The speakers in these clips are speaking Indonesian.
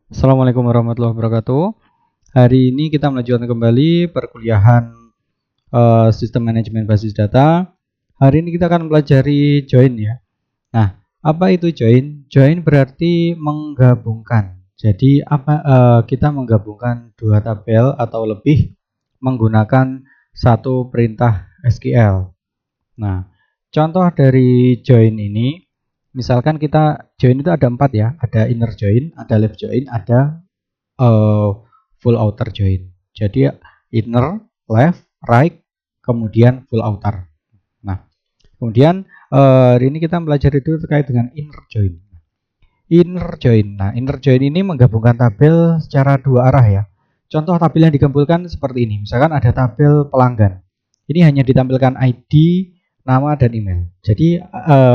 Assalamualaikum warahmatullahi wabarakatuh. Hari ini kita melanjutkan kembali perkuliahan sistem manajemen basis data. Hari ini kita akan mempelajari join ya. Nah, apa itu join? Join berarti menggabungkan. Jadi kita menggabungkan dua tabel atau lebih menggunakan satu perintah SQL. Nah, contoh dari join ini, misalkan kita join itu ada 4 ya, ada inner join, ada left join, ada full outer join. Jadi inner, left, right, kemudian full outer. Nah, kemudian hari ini kita belajar itu terkait dengan inner join. Inner join. Nah, inner join ini menggabungkan tabel secara dua arah ya. Contoh tabel yang digabungkan seperti ini. Misalkan ada tabel pelanggan. Ini hanya ditampilkan ID, nama, dan email. Jadi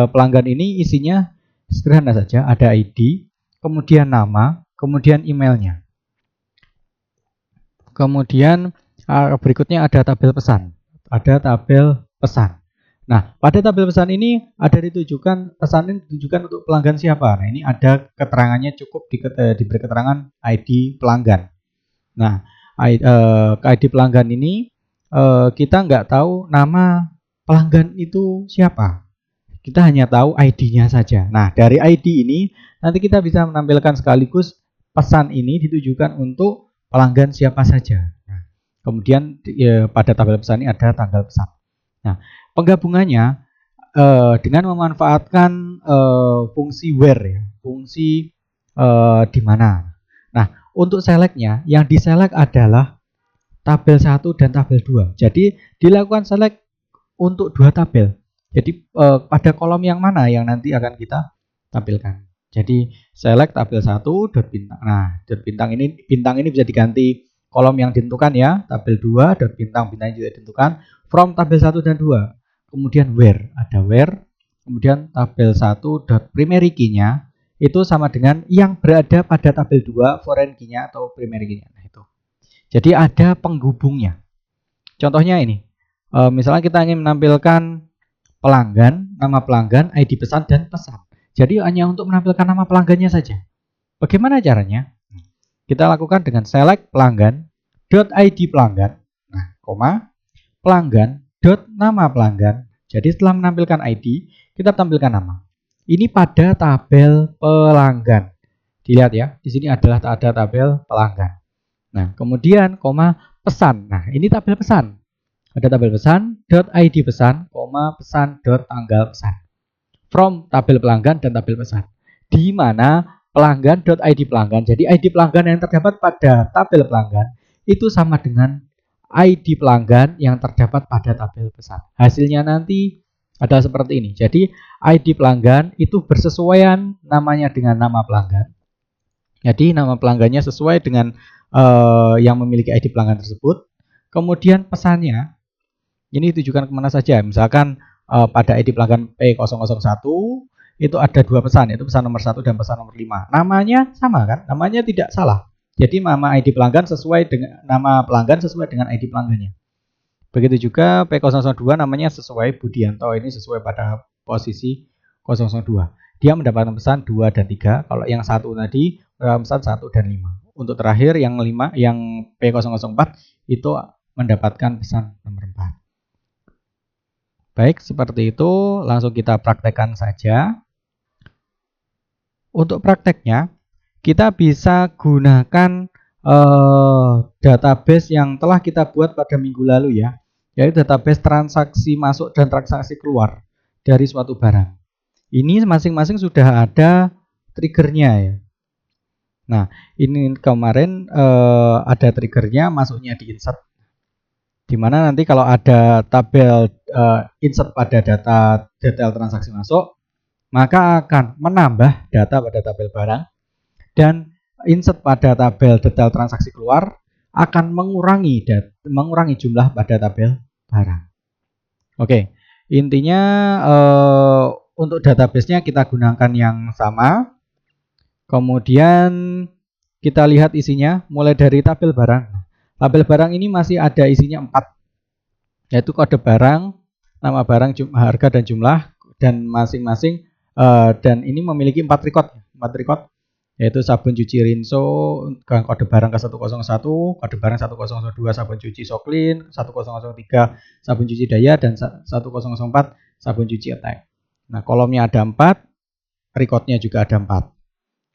pelanggan ini isinya sederhana saja. Ada ID, kemudian nama, kemudian emailnya. Kemudian berikutnya ada tabel pesan. Ada tabel pesan. Nah, pada tabel pesan ini ada ditujukan, pesan ini ditujukan untuk pelanggan siapa. Nah, ini ada keterangannya cukup diberi keterangan ID pelanggan. Nah, ID pelanggan ini kita nggak tahu nama pelanggan itu siapa. Kita hanya tahu ID-nya saja. Nah, dari ID ini nanti kita bisa menampilkan sekaligus pesan ini ditujukan untuk pelanggan siapa saja. Nah, kemudian pada tabel pesan ini ada tanggal pesan. Nah, penggabungannya dengan memanfaatkan fungsi where ya, fungsi di mana. Nah, untuk selectnya yang diselect adalah tabel 1 dan tabel 2. Jadi dilakukan select untuk dua tabel. Jadi pada kolom yang mana yang nanti akan kita tampilkan. Jadi select tabel 1 dot bintang. Nah, dot bintang ini bisa diganti kolom yang ditentukan ya. Tabel 2 dot bintang juga ditentukan from tabel 1 dan 2. Kemudian where, ada where. Kemudian tabel 1 dot primary key-nya itu sama dengan yang berada pada tabel 2 foreign key-nya atau primary key-nya. Nah, itu. Jadi ada penghubungnya. Contohnya ini. Misalnya kita ingin menampilkan pelanggan, nama pelanggan, ID pesan, dan pesan. Jadi hanya untuk menampilkan nama pelanggannya saja. Bagaimana caranya? Kita lakukan dengan select pelanggan, .id pelanggan, nah, koma, pelanggan, .nama pelanggan. Jadi setelah menampilkan ID, kita tampilkan nama. Ini pada tabel pelanggan. Dilihat ya, di sini adalah ada tabel pelanggan. Nah, kemudian, koma, pesan. Nah, ini tabel pesan. Ada tabel pesan, .id pesan, pesan, tanggal pesan. From tabel pelanggan dan tabel pesan. Di mana pelanggan .id pelanggan. Jadi ID pelanggan yang terdapat pada tabel pelanggan itu sama dengan ID pelanggan yang terdapat pada tabel pesan. Hasilnya nanti adalah seperti ini. Jadi ID pelanggan itu bersesuaian namanya dengan nama pelanggan. Jadi nama pelanggannya sesuai dengan yang memiliki ID pelanggan tersebut. Kemudian pesannya ini ditujukan kemana saja. Misalkan pada ID pelanggan P001 itu ada dua pesan, yaitu pesan nomor 1 dan pesan nomor 5. Namanya sama kan? Namanya tidak salah. Jadi nama ID pelanggan sesuai dengan nama pelanggan sesuai dengan ID pelanggannya. Begitu juga P002 namanya sesuai Budianto, ini sesuai pada posisi 002. Dia mendapatkan pesan 2 dan 3. Kalau yang satu tadi pesan 1 dan 5. Untuk terakhir yang 5 yang P004 itu mendapatkan pesan nomor 4. Baik, seperti itu. Langsung kita praktekkan saja. Untuk prakteknya, kita bisa gunakan database yang telah kita buat pada minggu lalu ya. Yaitu database transaksi masuk dan transaksi keluar dari suatu barang. Ini masing-masing sudah ada triggernya ya. Nah, ini kemarin ada triggernya masuknya di insert. Dimana nanti kalau ada tabel insert pada data detail transaksi masuk, maka akan menambah data pada tabel barang, dan insert pada tabel detail transaksi keluar akan mengurangi jumlah pada tabel barang. Oke, intinya untuk database-nya kita gunakan yang sama. Kemudian kita lihat isinya mulai dari tabel barang. Tabel barang ini masih ada isinya 4, yaitu kode barang, nama barang, harga dan jumlah, dan masing-masing dan ini memiliki 4 record. yaitu sabun cuci Rinso kode barang ke 101, kode barang 1002 sabun cuci Soklin, 1003 sabun cuci Daya, dan 1004 sabun cuci Attack. Nah, kolomnya ada 4, recordnya juga ada 4.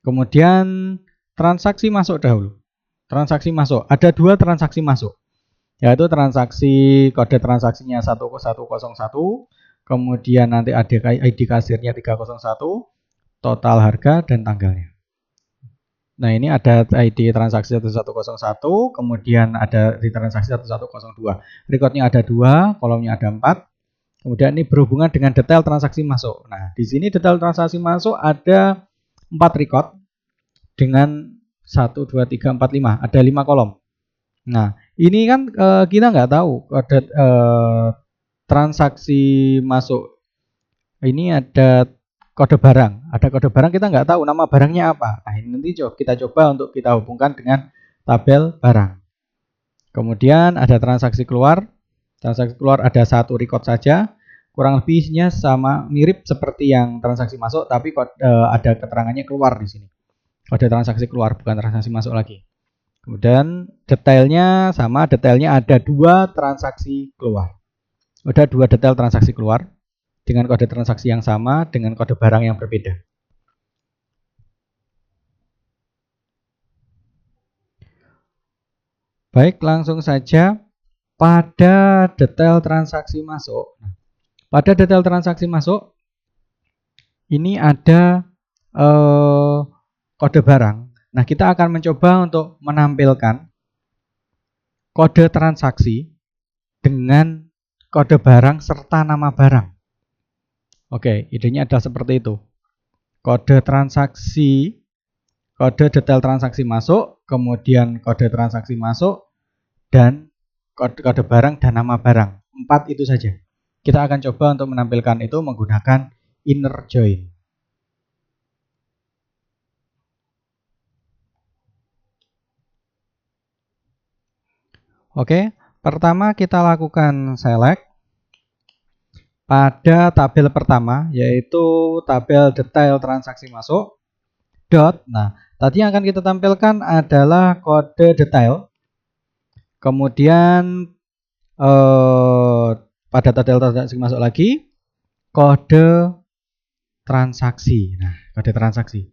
Kemudian transaksi masuk dahulu. Transaksi masuk, ada 2 transaksi masuk, yaitu transaksi kode transaksinya 1101, kemudian nanti ada ID kasirnya 301, total harga dan tanggalnya. Nah, ini ada ID transaksi 1101, kemudian ada di transaksi 1102. Recordnya ada 2, kolomnya ada 4. Kemudian ini berhubungan dengan detail transaksi masuk. Nah, di sini detail transaksi masuk ada 4 record dengan 1, 2, 3, 4, 5. Ada 5 kolom. Nah, ini kan kita nggak tahu kode transaksi masuk. Ini ada kode barang. Ada kode barang, kita nggak tahu nama barangnya apa. Nah, ini nanti kita coba untuk kita hubungkan dengan tabel barang. Kemudian ada transaksi keluar. Transaksi keluar ada 1 record saja. Kurang lebihnya sama mirip seperti yang transaksi masuk, tapi ada keterangannya keluar di sini. Kode transaksi keluar, bukan transaksi masuk lagi. Kemudian detailnya sama, detailnya ada 2 transaksi keluar. Ada 2 detail transaksi keluar dengan kode transaksi yang sama dengan kode barang yang berbeda. Baik, langsung saja pada detail transaksi masuk. Pada detail transaksi masuk ini ada kode barang. Nah, kita akan mencoba untuk menampilkan kode transaksi dengan kode barang serta nama barang. Oke, idenya adalah seperti itu. Kode transaksi, kode detail transaksi masuk, kemudian kode transaksi masuk, dan kode barang dan nama barang. 4 itu saja. Kita akan coba untuk menampilkan itu menggunakan inner join. Oke, pertama kita lakukan select pada tabel pertama, yaitu tabel detail transaksi masuk. Dot. Nah, tadi yang akan kita tampilkan adalah kode detail. Kemudian pada tabel transaksi masuk lagi kode transaksi. Nah, kode transaksi.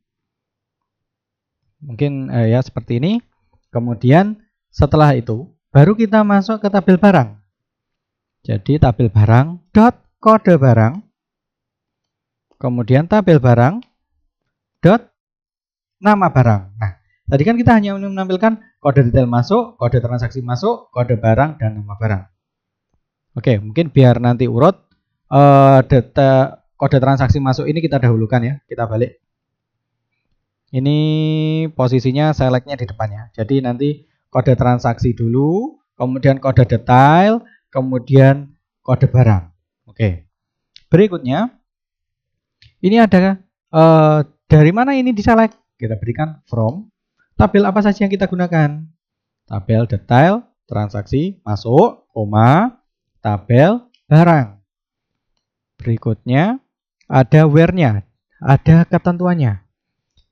Mungkin ya seperti ini. Kemudian setelah itu baru kita masuk ke tabel barang. Jadi tabel barang dot kode barang. Kemudian tabel barang dot nama barang. Nah, tadi kan kita hanya menampilkan kode detail masuk, kode transaksi masuk, kode barang, dan nama barang. Oke, mungkin biar nanti urut kode transaksi masuk ini kita dahulukan ya. Kita balik. Ini posisinya selectnya di depannya. Jadi nanti kode transaksi dulu, kemudian kode detail, kemudian kode barang. Oke. Berikutnya, ini ada dari mana ini diselect? Kita berikan from tabel apa saja yang kita gunakan. Tabel detail transaksi masuk, koma, tabel barang. Berikutnya ada where-nya, ada ketentuannya.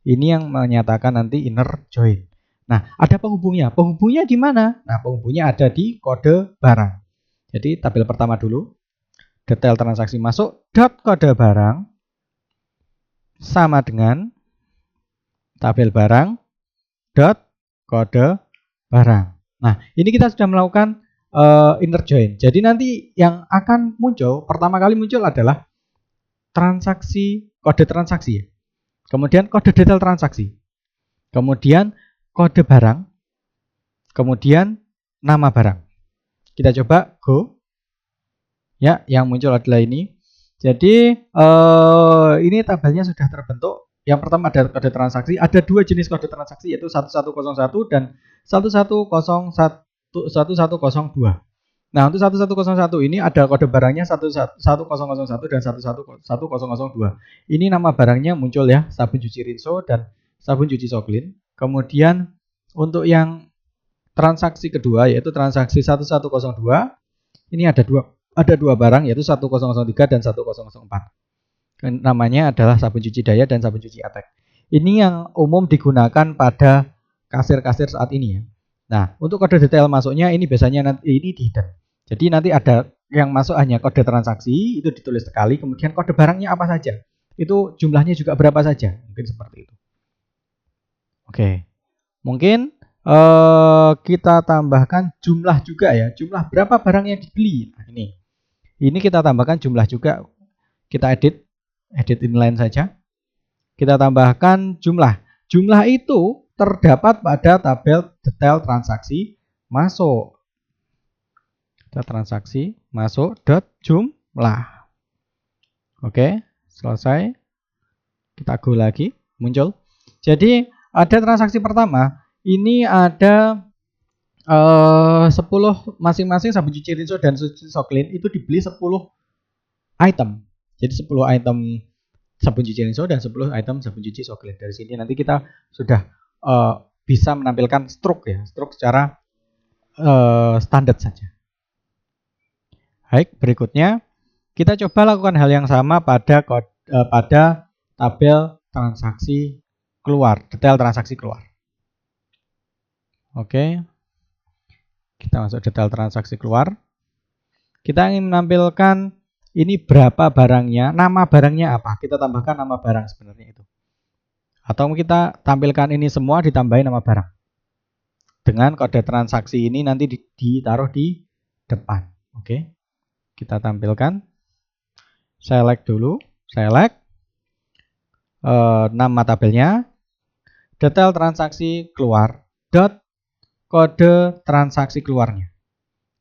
Ini yang menyatakan nanti inner join. Nah, ada penghubungnya. Penghubungnya di mana? Nah, penghubungnya ada di kode barang. Jadi tabel pertama dulu. Detail transaksi masuk dot kode barang sama dengan tabel barang dot kode barang. Nah, ini kita sudah melakukan inner join. Jadi nanti yang akan muncul, pertama kali muncul adalah transaksi, kode transaksi. Kemudian kode detail transaksi. Kemudian kode barang. Kemudian nama barang. Kita coba go. Ya, yang muncul adalah ini. Jadi ini tabelnya sudah terbentuk. Yang pertama ada kode transaksi. Ada 2 jenis kode transaksi, yaitu 1101 dan 1102. Nah, untuk 1101 ini ada kode barangnya 1001 dan 1102. Ini nama barangnya muncul ya, sabun cuci Rinso dan sabun cuci Soklin. Kemudian untuk yang transaksi kedua yaitu transaksi 1102, ini ada dua barang yaitu 1003 dan 1004. Namanya adalah sabun cuci Daya dan sabun cuci Attack. Ini yang umum digunakan pada kasir-kasir saat ini ya. Nah, untuk kode detail masuknya ini biasanya nanti ini di hidden. Jadi nanti ada yang masuk hanya kode transaksi, itu ditulis sekali, kemudian kode barangnya apa saja. Itu jumlahnya juga berapa saja. Mungkin seperti itu. Oke. Mungkin kita tambahkan jumlah juga ya. Jumlah berapa barang yang dibeli. Nah, ini kita tambahkan jumlah juga. Kita edit inline saja. Kita tambahkan jumlah. Jumlah itu terdapat pada tabel detail transaksi masuk. Detail transaksi masuk dot jumlah. Oke, selesai. Kita go lagi, muncul. Jadi ada transaksi pertama. Ini ada 10 masing-masing sabun cuci rinso dan suci soklin itu dibeli 10 item. Jadi 10 item sabun cuci rinso dan 10 item sabun cuci soklin. Dari sini nanti kita sudah bisa menampilkan stroke ya, stroke secara standar saja. Baik, berikutnya kita coba lakukan hal yang sama pada tabel transaksi keluar, detail transaksi keluar. Oke. Kita masuk detail transaksi keluar. Kita ingin menampilkan ini berapa barangnya, nama barangnya apa. Kita tambahkan nama barang sebenarnya itu. Atau kita tampilkan ini semua ditambahin nama barang. Dengan kode transaksi ini nanti ditaruh di depan. Oke. Kita tampilkan. Select dulu. Select. Nama tabelnya. Detail transaksi keluar. Dot kode transaksi keluarnya.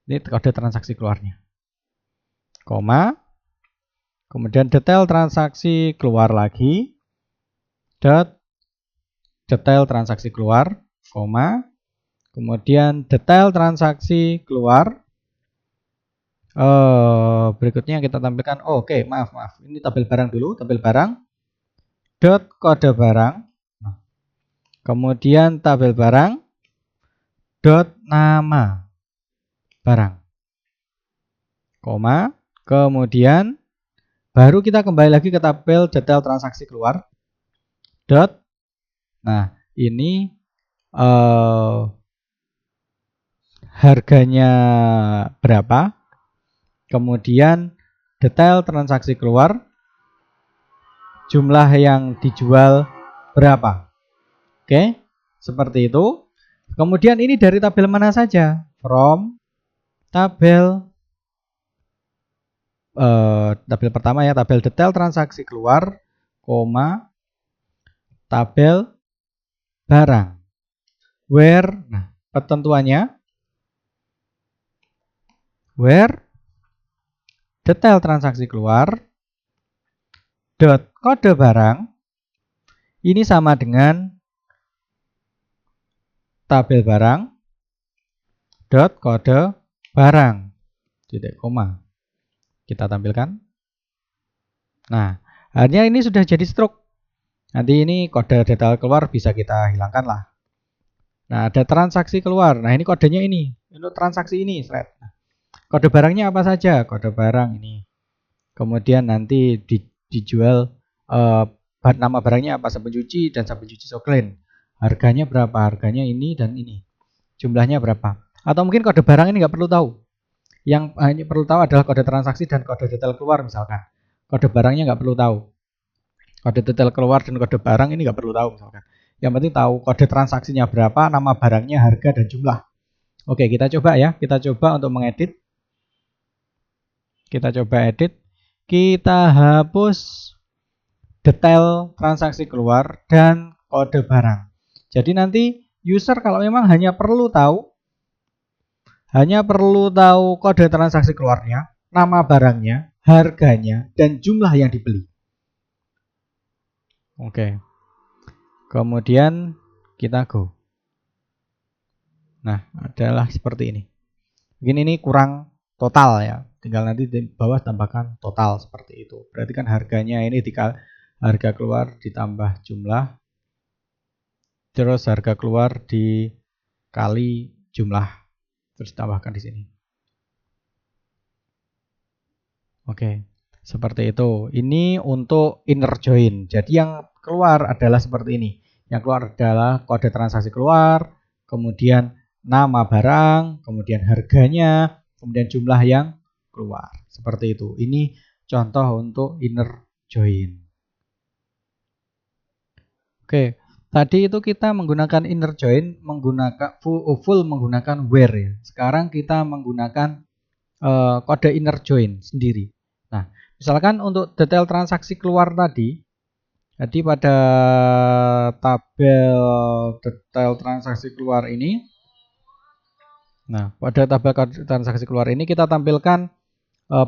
Ini kode transaksi keluarnya. Koma. Kemudian detail transaksi keluar lagi. Dot detail transaksi keluar. Koma. Kemudian detail transaksi keluar. Berikutnya kita tampilkan. Oke, maaf. Ini tabel barang dulu. Tabel barang. Dot kode barang. Kemudian tabel barang. Dot nama barang, koma, kemudian baru kita kembali lagi ke tabel detail transaksi keluar, dot, nah ini harganya berapa, kemudian detail transaksi keluar, jumlah yang dijual berapa. Oke, seperti itu. Kemudian ini dari tabel mana saja? From tabel pertama ya, tabel detail transaksi keluar, koma, tabel barang. Where, nah ketentuannya, where detail transaksi keluar, dot kode barang, ini sama dengan tabel barang, dot kode barang, titik koma. Kita tampilkan. Nah, akhirnya ini sudah jadi stroke. Nanti ini kode detail keluar bisa kita hilangkan lah. Nah, ada transaksi keluar. Nah, ini kodenya ini. Untuk transaksi ini, nah, kode barangnya apa saja? Kode barang ini. Kemudian nanti dijual nama barangnya apa? Sabun cuci dan sabun cuci soklin. Harganya berapa? Harganya ini dan ini. Jumlahnya berapa? Atau mungkin kode barang ini nggak perlu tahu. Yang hanya perlu tahu adalah kode transaksi dan kode detail keluar misalkan. Kode barangnya nggak perlu tahu. Kode detail keluar dan kode barang ini nggak perlu tahu misalkan. Yang penting tahu kode transaksinya berapa, nama barangnya, harga, dan jumlah. Oke, kita coba ya. Kita coba untuk mengedit. Kita coba edit. Kita hapus detail transaksi keluar dan kode barang. Jadi nanti user kalau memang hanya perlu tahu kode transaksi keluarnya, nama barangnya, harganya, dan jumlah yang dibeli. Oke. Kemudian kita go. Nah, adalah seperti ini. Mungkin ini kurang total ya. Tinggal nanti di bawah tambahkan total seperti itu. Berarti kan harganya ini harga keluar ditambah jumlah. Terus harga keluar dikali jumlah. Terus tambahkan di sini. Oke. Seperti itu. Ini untuk inner join. Jadi yang keluar adalah seperti ini. Yang keluar adalah kode transaksi keluar, kemudian nama barang, kemudian harganya, kemudian jumlah yang keluar. Seperti itu. Ini contoh untuk inner join. Oke, tadi itu kita menggunakan inner join, menggunakan full menggunakan where ya. Sekarang kita menggunakan kode inner join sendiri. Nah, misalkan untuk detail transaksi keluar tadi, jadi pada tabel detail transaksi keluar ini, nah pada tabel kode transaksi keluar ini kita tampilkan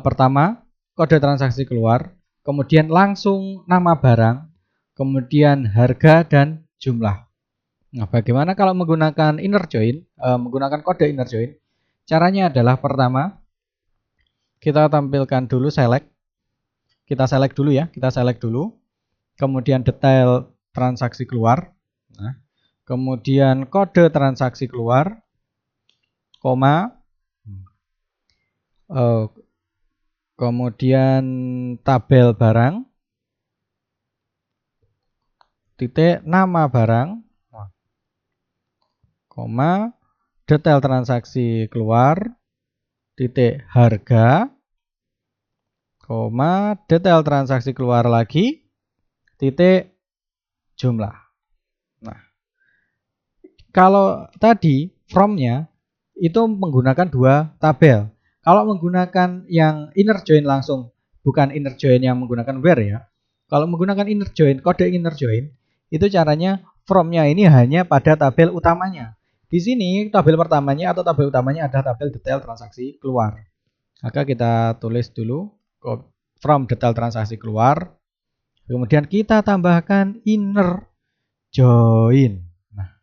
pertama kode transaksi keluar, kemudian langsung nama barang, kemudian harga dan jumlah. Nah, bagaimana kalau menggunakan inner join, menggunakan kode inner join? Caranya adalah pertama kita tampilkan dulu select. Kita select dulu ya, kita select dulu. Kemudian detail transaksi keluar. Nah, kemudian kode transaksi keluar, koma. Kemudian tabel barang, titik nama barang, koma, detail transaksi keluar, titik harga, koma, detail transaksi keluar lagi, titik jumlah. Nah, kalau tadi from-nya itu menggunakan dua tabel. Kalau menggunakan yang inner join langsung, bukan inner join yang menggunakan where ya. Kalau menggunakan inner join, kode inner join, itu caranya from-nya ini hanya pada tabel utamanya. Di sini tabel pertamanya atau tabel utamanya ada tabel detail transaksi keluar. Maka kita tulis dulu from detail transaksi keluar. Kemudian kita tambahkan inner join. Nah,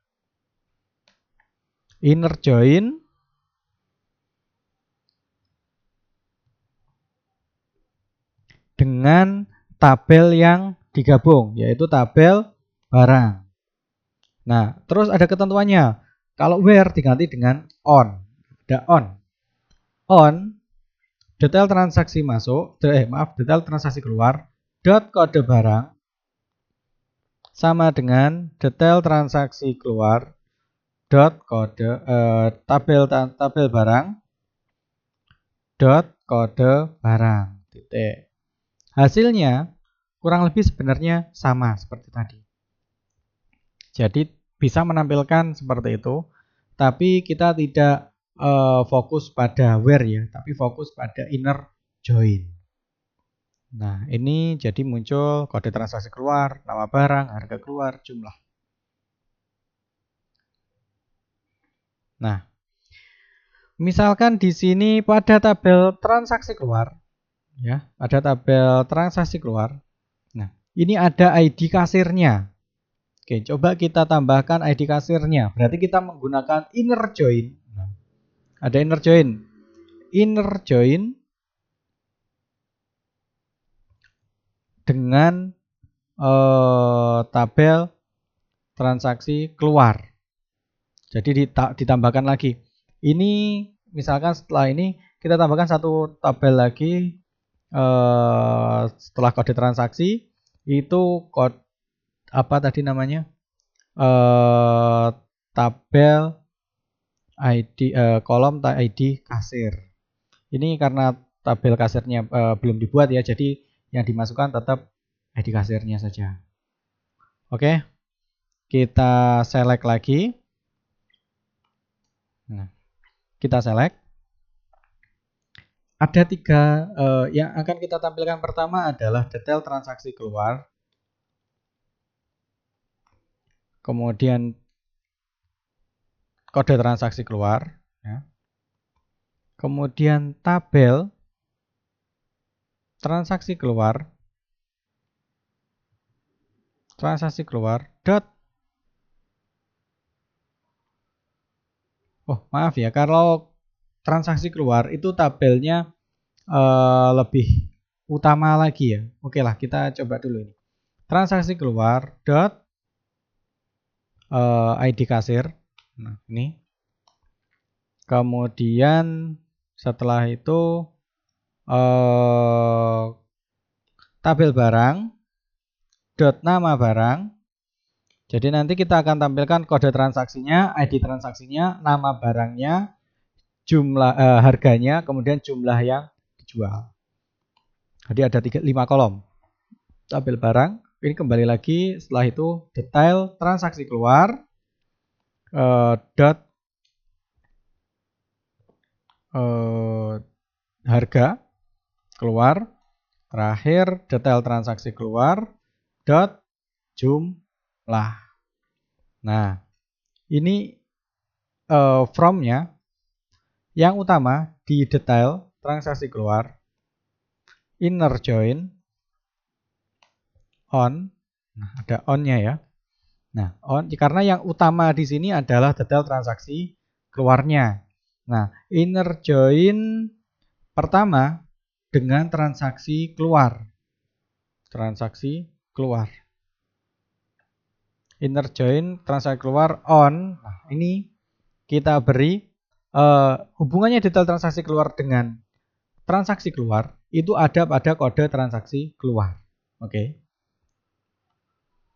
inner join dengan tabel yang digabung, yaitu tabel barang. Nah, terus ada ketentuannya. Kalau where diganti dengan on. Ada on. On, detail transaksi masuk, detail transaksi keluar, dot kode barang, sama dengan detail transaksi keluar, dot kode, tabel barang, dot kode barang. Titik. Hasilnya kurang lebih sebenarnya sama seperti tadi. Jadi bisa menampilkan seperti itu, tapi kita tidak fokus pada where ya, tapi fokus pada inner join. Nah, ini jadi muncul kode transaksi keluar, nama barang, harga keluar, jumlah. Nah, misalkan di sini pada tabel transaksi keluar, ya, ada tabel transaksi keluar. Nah, ini ada ID kasirnya. Oke, coba kita tambahkan ID kasirnya. Berarti kita menggunakan inner join. Nah, ada inner join. Inner join dengan tabel transaksi keluar. Jadi ditambahkan lagi. Ini misalkan setelah ini kita tambahkan satu tabel lagi setelah kode transaksi itu kode apa tadi namanya? Tabel ID kolom ID kasir. Ini karena tabel kasirnya belum dibuat ya, jadi yang dimasukkan tetap ID kasirnya saja. Oke, kita select lagi. Nah, kita select. Ada tiga yang akan kita tampilkan. Pertama adalah detail transaksi keluar. Kemudian kode transaksi keluar. Ya. Kemudian tabel transaksi keluar. Transaksi keluar. Dot. Oh, maaf ya. Kalau transaksi keluar itu tabelnya lebih utama lagi ya. Oke lah, kita coba dulu ini. Transaksi keluar dot ID kasir. Nah, ini. Kemudian setelah itu tabel barang dot nama barang. Jadi nanti kita akan tampilkan kode transaksinya, ID transaksinya, nama barangnya, jumlah harganya, kemudian jumlah yang dijual. Jadi ada 5 kolom. Tabel barang. Ini kembali lagi setelah itu detail transaksi keluar dot harga keluar, terakhir detail transaksi keluar dot jumlah. Nah, ini from-nya yang utama di detail transaksi keluar, inner join on. Nah, ada on-nya ya. Nah, on karena yang utama di sini adalah detail transaksi keluarnya. Nah, inner join pertama dengan transaksi keluar. Transaksi keluar. Inner join transaksi keluar on. Nah, ini kita beri hubungannya detail transaksi keluar dengan transaksi keluar itu ada pada kode transaksi keluar. Oke.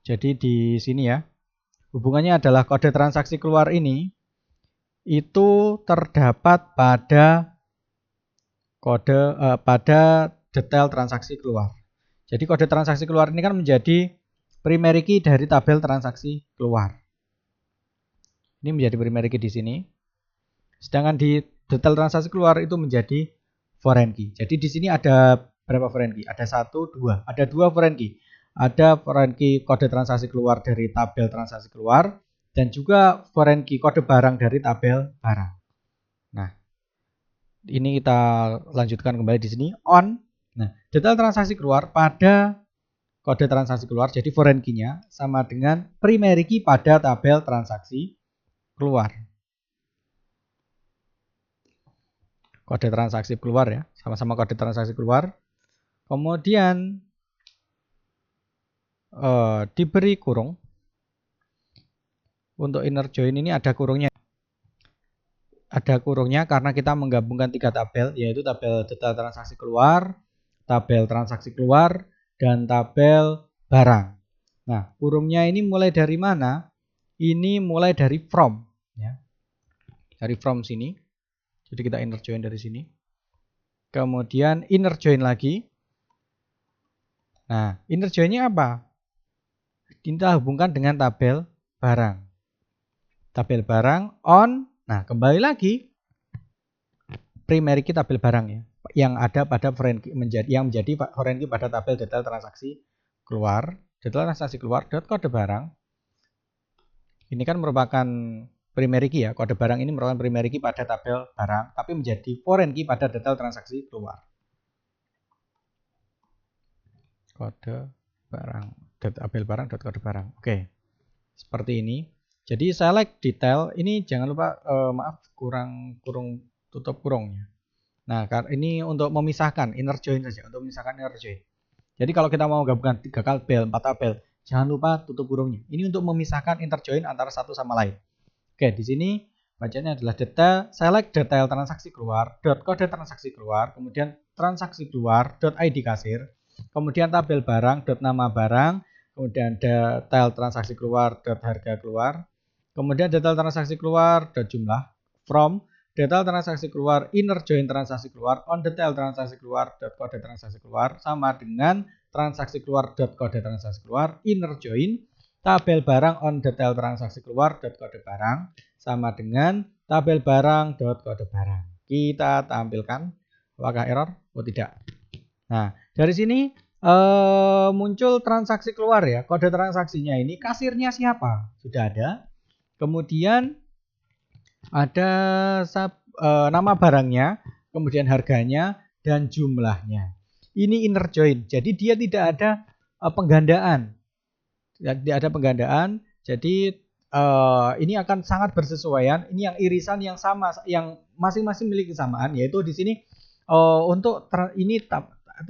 Jadi di sini ya, hubungannya adalah kode transaksi keluar ini itu terdapat pada pada detail transaksi keluar. Jadi kode transaksi keluar ini kan menjadi primary key dari tabel transaksi keluar. Ini menjadi primary key di sini. Sedangkan di detail transaksi keluar itu menjadi foreign key. Jadi di sini ada berapa foreign key? Ada 1, 2. Ada 2 foreign key. Ada foreign key kode transaksi keluar dari tabel transaksi keluar dan juga foreign key kode barang dari tabel barang. Nah, ini kita lanjutkan kembali di sini on. Nah, detail transaksi keluar pada kode transaksi keluar, jadi foreign key-nya sama dengan primary key pada tabel transaksi keluar. Kode transaksi keluar ya, sama-sama kode transaksi keluar. Kemudian diberi kurung. Untuk inner join ini ada kurungnya. Ada kurungnya karena kita menggabungkan 3 tabel, yaitu tabel detail transaksi keluar, tabel transaksi keluar, dan tabel barang. Nah, kurungnya ini mulai dari mana? Ini mulai dari from, ya. Dari from sini. Jadi kita inner join dari sini. Kemudian inner join lagi. Nah, inner joinnya apa? Kita hubungkan dengan tabel barang. Tabel barang on. Nah, kembali lagi primary key tabel barang ya, yang ada pada foreign key yang menjadi foreign key pada tabel detail transaksi keluar. Detail transaksi keluar dot kode barang. Ini kan merupakan primary key ya. Kode barang ini merupakan primary key pada tabel barang, tapi menjadi foreign key pada detail transaksi keluar. Kode barang, tabel barang dot kode barang. Oke. Seperti ini. Jadi select detail ini jangan lupa maaf kurung tutup kurungnya. Nah, ini untuk memisahkan inner join saja, untuk memisahkan inner join. Jadi kalau kita mau gabungkan 3 tabel, 4 tabel, jangan lupa tutup kurungnya. Ini untuk memisahkan inner join antara satu sama lain. Oke, di sini bacanya adalah detail select detail transaksi keluar dot kode transaksi keluar, kemudian transaksi keluar dot ID kasir, kemudian tabel barang dot nama barang, kemudian detail transaksi keluar dot harga keluar, kemudian detail transaksi keluar dot jumlah from detail transaksi keluar inner join transaksi keluar on detail transaksi keluar dot kode transaksi keluar sama dengan transaksi keluar dot kode transaksi keluar inner join tabel barang on detail transaksi keluar dot kode barang sama dengan tabel barang dot kode barang. Kita tampilkan. Apakah error? Oh tidak. Nah, dari sini muncul transaksi keluar ya. Kode transaksinya ini kasirnya siapa? Sudah ada. Kemudian ada nama barangnya, kemudian harganya, dan jumlahnya. Ini inner join, jadi dia tidak ada penggandaan. Tidak ada penggandaan, jadi ini akan sangat bersesuaian. Ini yang irisan yang sama, yang masing-masing memiliki kesamaan, yaitu di sini untuk ini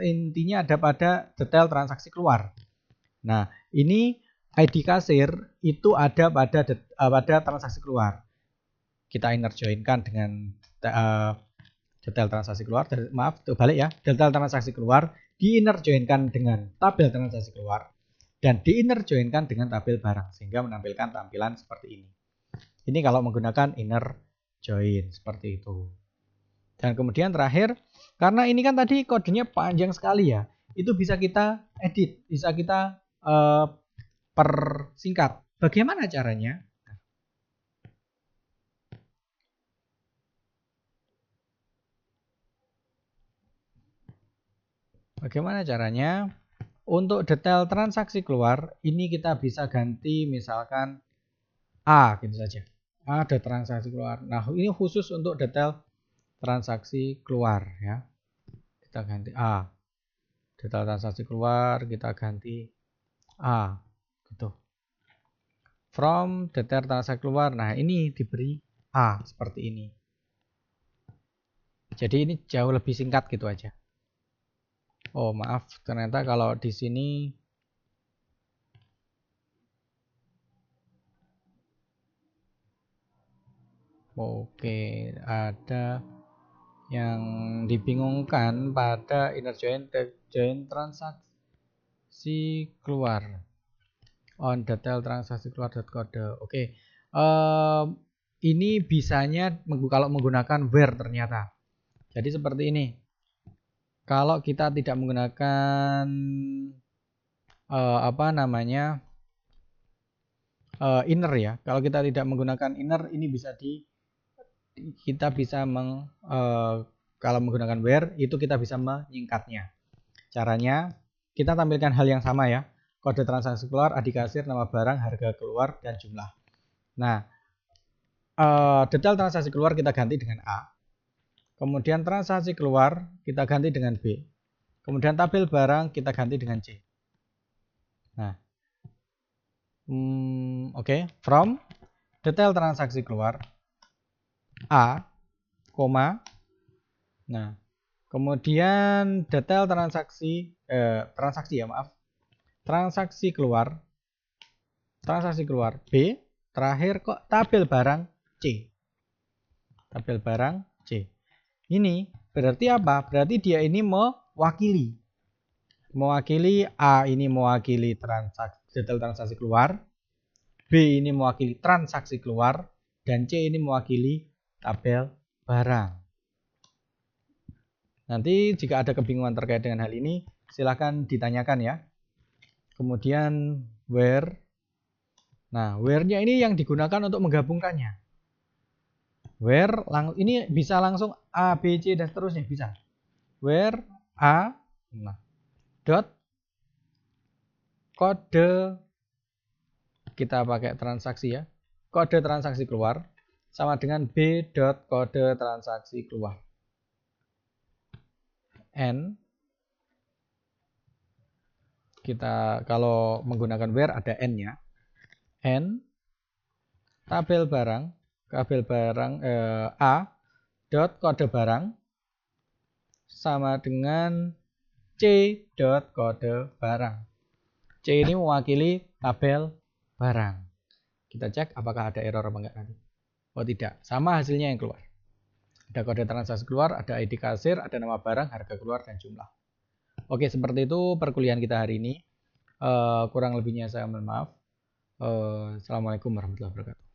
intinya ada pada detail transaksi keluar. Nah, ini ID kasir itu ada pada transaksi keluar. Kita inner joinkan dengan detail transaksi keluar. Maaf, balik ya. Detail transaksi keluar di inner joinkan dengan tabel transaksi keluar dan di inner joinkan dengan tabel barang sehingga menampilkan tampilan seperti ini. Ini kalau menggunakan inner join seperti itu. Dan kemudian terakhir, karena ini kan tadi kodenya panjang sekali ya, itu bisa kita edit, bisa kita persingkat. Bagaimana caranya? Bagaimana caranya? Untuk detail transaksi keluar, ini kita bisa ganti misalkan A gitu saja. Ada transaksi keluar. Nah, ini khusus untuk detail transaksi keluar ya. Kita ganti A. Detail transaksi keluar kita ganti A gitu. From detail transaksi keluar. Nah, ini diberi A seperti ini. Jadi ini jauh lebih singkat gitu aja. Oh, maaf, ternyata kalau di sini oke, ada yang dibingungkan pada inner join transaksi keluar on detail transaksi keluar kode. Oke, ini bisanya kalau menggunakan where ternyata. Jadi seperti ini. Kalau kita tidak menggunakan inner ya. Kalau kita tidak menggunakan inner, ini bisa kita bisa kalau menggunakan where itu kita bisa menyingkatnya. Caranya kita tampilkan hal yang sama ya. Kode transaksi keluar, adik kasir, nama barang, harga keluar, dan jumlah. Nah, detail transaksi keluar kita ganti dengan A. Kemudian transaksi keluar kita ganti dengan B. Kemudian tabel barang kita ganti dengan C. Nah, oke. From detail transaksi keluar A, koma. Nah, kemudian detail transaksi keluar B. Terakhir kok tabel barang C. Tabel barang C. Ini berarti apa? Berarti dia ini mewakili A ini mewakili detail transaksi keluar, B ini mewakili transaksi keluar, dan C ini mewakili tabel barang. Nanti jika ada kebingungan terkait dengan hal ini, silahkan ditanyakan ya. Kemudian where. Nah, where-nya ini yang digunakan untuk menggabungkannya. Where ini bisa langsung A, B, C dan seterusnya bisa. Where A dot kode kita pakai transaksi ya. Kode transaksi keluar sama dengan B dot kode transaksi keluar. N kita kalau menggunakan where ada N-nya. N tabel barang A dot kode barang sama dengan C dot kode barang. C ini mewakili tabel barang. Kita cek apakah ada error apa enggak nanti. Oh tidak, sama hasilnya yang keluar. Ada kode transaksi keluar, ada ID kasir, ada nama barang, harga keluar, dan jumlah. Oke, seperti itu perkuliahan kita hari ini. Kurang lebihnya saya mohon maaf. Assalamualaikum warahmatullahi wabarakatuh.